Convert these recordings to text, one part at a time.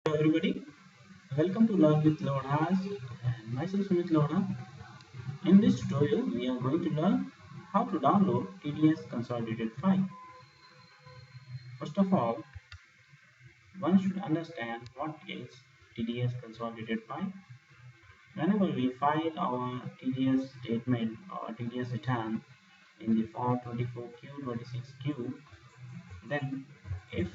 Hello everybody, welcome to Learn with Lonas and myself Sumit Lona. In this tutorial, we are going to learn how to download TDS consolidated file. First of all, one should understand what is TDS consolidated file. Whenever we file our TDS statement or TDS return in the form 24Q, 26Q, then if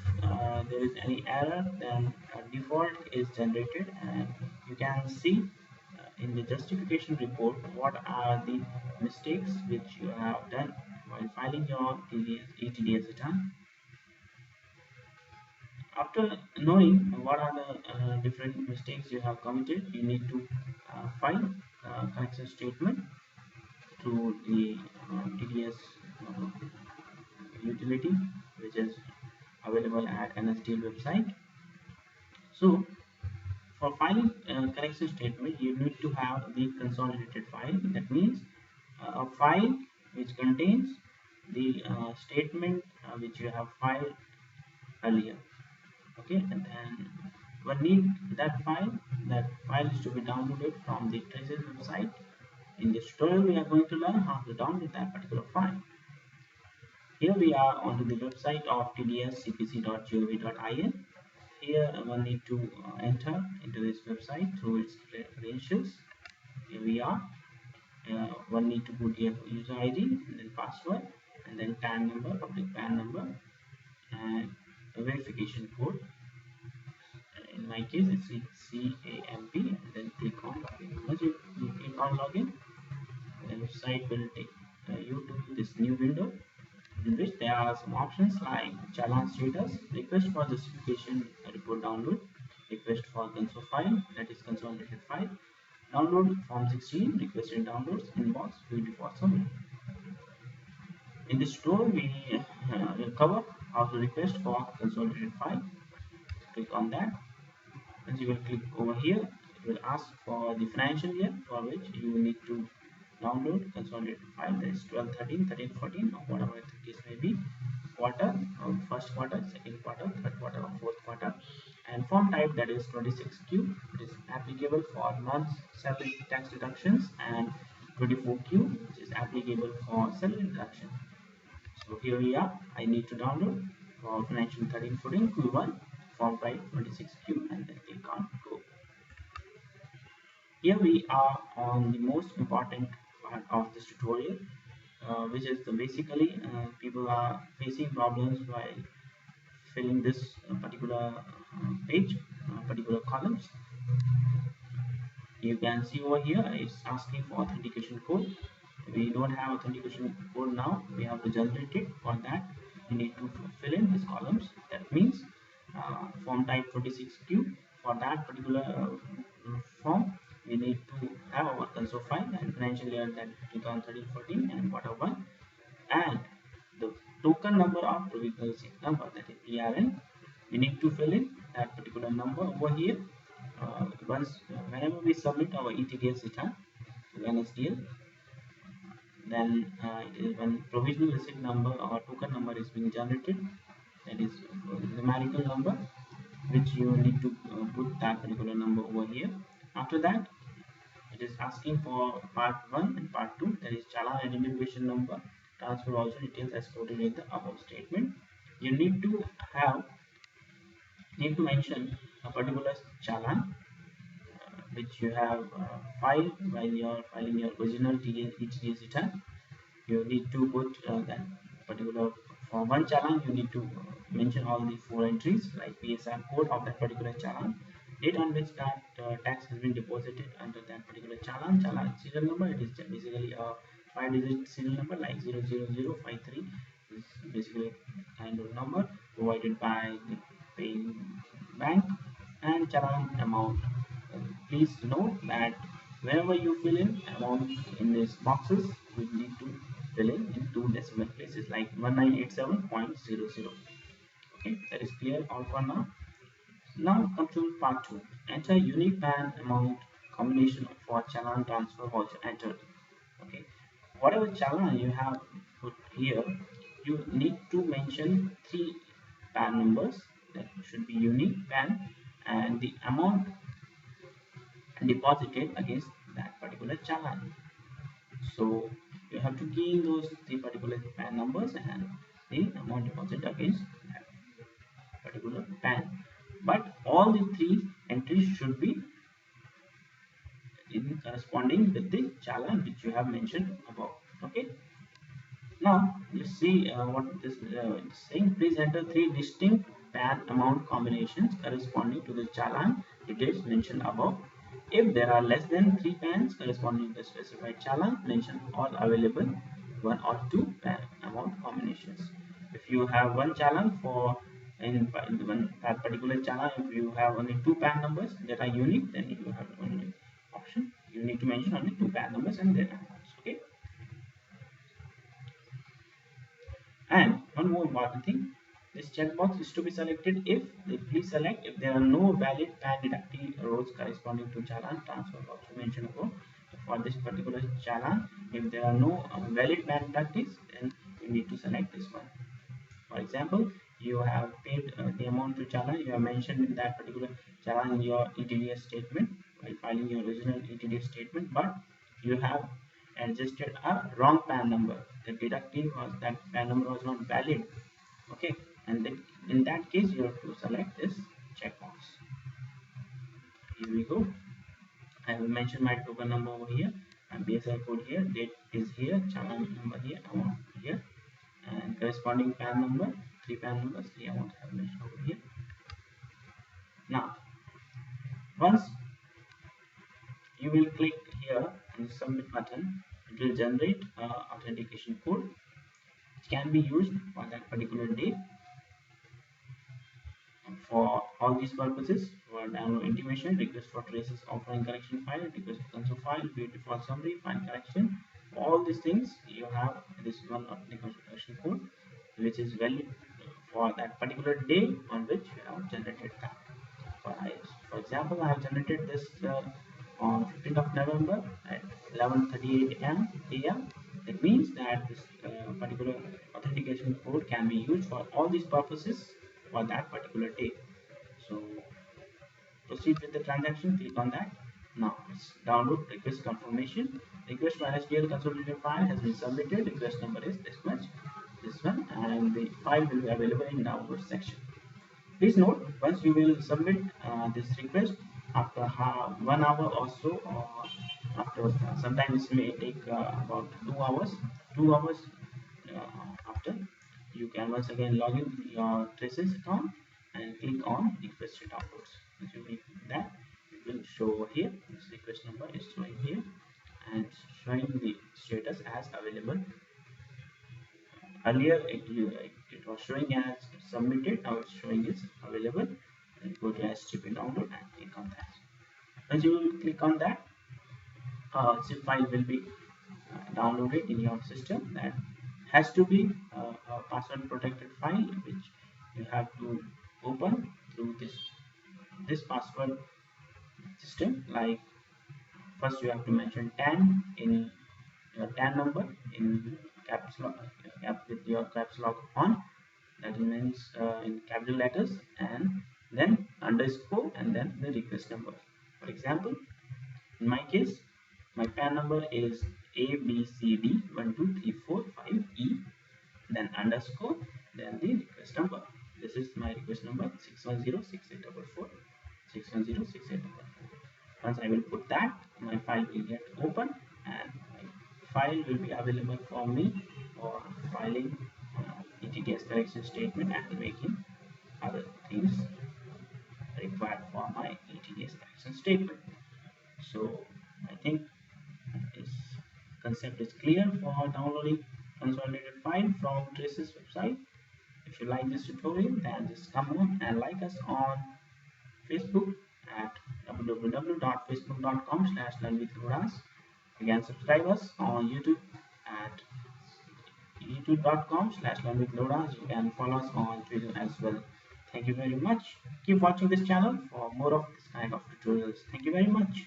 there is any error, then a default is generated and you can see in the justification report what are the mistakes which you have done while filing your TDS return. After knowing what are the different mistakes you have committed, you need to file correction statement through the TDS uh, utility, which is available at NSTL website. So for filing correction statement, you need to have the consolidated file. That means a file which contains the statement which you have filed earlier. Okay, and then one need that file. That file is to be downloaded from the Traces website. In this tutorial, we are going to learn how to download that particular file. Here we are onto the website of tdscpc.gov.in. Here one need to enter into this website through its credentials. Here we are. One need to put your user ID and then password and then PAN number, public PAN number, and a verification code. In my case it's CAMP, and then click on login. Once you click on login, the website will take you to this new window in which there are some options like challan status, request for justification report download, request for console file, that is consolidated file, download form 16, requested downloads, inbox, view default summary. In this tutorial, we will cover how to request for consolidated file. Click on that. Once you will click over here, it will ask for the financial year for which you need to download consolidated file. That is 12, 13, 13, 14, or whatever the case may be. Quarter, first quarter, second quarter, third quarter, or fourth quarter. And form type, that is 26Q. It is applicable for months salary tax deductions, and 24Q, which is applicable for salary deduction. So here we are. I need to download for financial 13, 14, Q1, form type 26Q, and then click on go. Here we are on the most important part of this tutorial, which is basically people are facing problems while filling this particular page, particular columns. You can see over here it's asking for authentication code. We don't have authentication code now, we have to generate it. For that you need to fill in these columns. That means form type 26Q. For that particular form we need to have our console file and financial year, that 2013-14 and quarter 1, and the token number of provisional receipt number, that is PRN. We need to fill in that particular number over here. Whenever we submit our ETDS return to NSDL, then it is when provisional receipt number or token number is being generated, that is numerical number, which you need to put that particular number over here. After that, it is asking for part 1 and part 2, that is challan identification number, transfer also details as quoted in the above statement. You need to mention a particular challan which you have filed while you are filing your original ETDS return. You need to put that particular, for one challan you need to mention all the 4 entries like PSR code of that particular challan, date on which that tax has been deposited under that particular challan, challan serial number. It is basically a 5-digit serial number like 00053. This is basically kind of number provided by the paying bank, and challan amount. Please note that whenever you fill in amount in these boxes, you need to fill in 2 decimal places like 1987.00. Okay, that is clear all for now. Now come to part 2. Enter unique PAN amount combination for challan transfer also entered. Okay, whatever challan you have put here, you need to mention 3 PAN numbers that should be unique PAN, and the amount deposited against that particular challan. So you have to key in those three particular PAN numbers and the amount deposited against that particular PAN. But all the three entries should be in corresponding with the challan which you have mentioned above. Okay. Now let's see what this is saying. Please enter three distinct PAN amount combinations corresponding to the challan details mentioned above. If there are less than 3 PANs corresponding to the specified challan, mention all available 1 or 2 PAN amount combinations. If you have one challan for in one that particular challan, if you have only 2 PAN numbers that are unique, then you have only option. You need to mention only 2 PAN numbers and their amounts. Okay. And one more important thing, this checkbox is to be selected if, please select if there are no valid PAN deductee rows corresponding to challan transfer. Also mentioned above, for this particular challan, if there are no valid PAN deductees, then you need to select this one. For example, you have paid the amount to challan, you have mentioned in that particular challan in your ETDS statement while filing your original ETDS statement, but you have adjusted a wrong PAN number. The deducting was that PAN number was not valid. Okay, and then in that case you have to select this checkbox. Here we go. I will mention my token number over here and BSI code here, date is here, challan number here, amount here, and corresponding PAN number, 3 PAN numbers, 3 amounts I have mentioned over here. Now, once you will click here on the submit button, it will generate authentication code which can be used for that particular day for all these purposes: for download intimation, request for traces offering correction file, request for console file, view default summary, file correction. All these things you have this one authentication correction code which is valid for that particular day on which you have generated that. For example, I have generated this on 15th of November at 11:38 a.m. It means that this particular authentication code can be used for all these purposes for that particular day. So proceed with the transaction, click on that. Now let's download request confirmation. Request for SDL consolidated file has been submitted. Request number is this much, this one, and the file will be available in download section. Please note, once you will submit this request after 1 hour or so, or after sometimes it may take about 2 hours. 2 hours after, you can once again log in your traces account and click on request downloads. As you make that, it will show over here. This request number is showing here and showing the status as available. Earlier it was showing as submitted, now it's showing is available. And go to HTTP download and click on that. Once you will click on that, zip file will be downloaded in your system. That has to be a password protected file which you have to open through this password system. Like, first you have to mention TAN in your TAN number in caps lock, with your caps lock on, that means in capital letters, and then underscore and then the request number. For example, in my case, my PAN number is ABCD12345E, then underscore, then the request number. This is my request number 6106844 6106844. Once I will put that, my file will get open and my file will be available for me for filing ETDS correction statement and making other things required for my ETDS correction statement. So I think this concept is clear for downloading consolidated file from Traces website. If you like this tutorial, then just come on and like us on Facebook at www.facebook.com/learnwithlodas. You can subscribe us on YouTube at youtube.com/learnwithlodas. You can follow us on Twitter as well. Thank you very much. Keep watching this channel for more of this kind of tutorials. Thank you very much.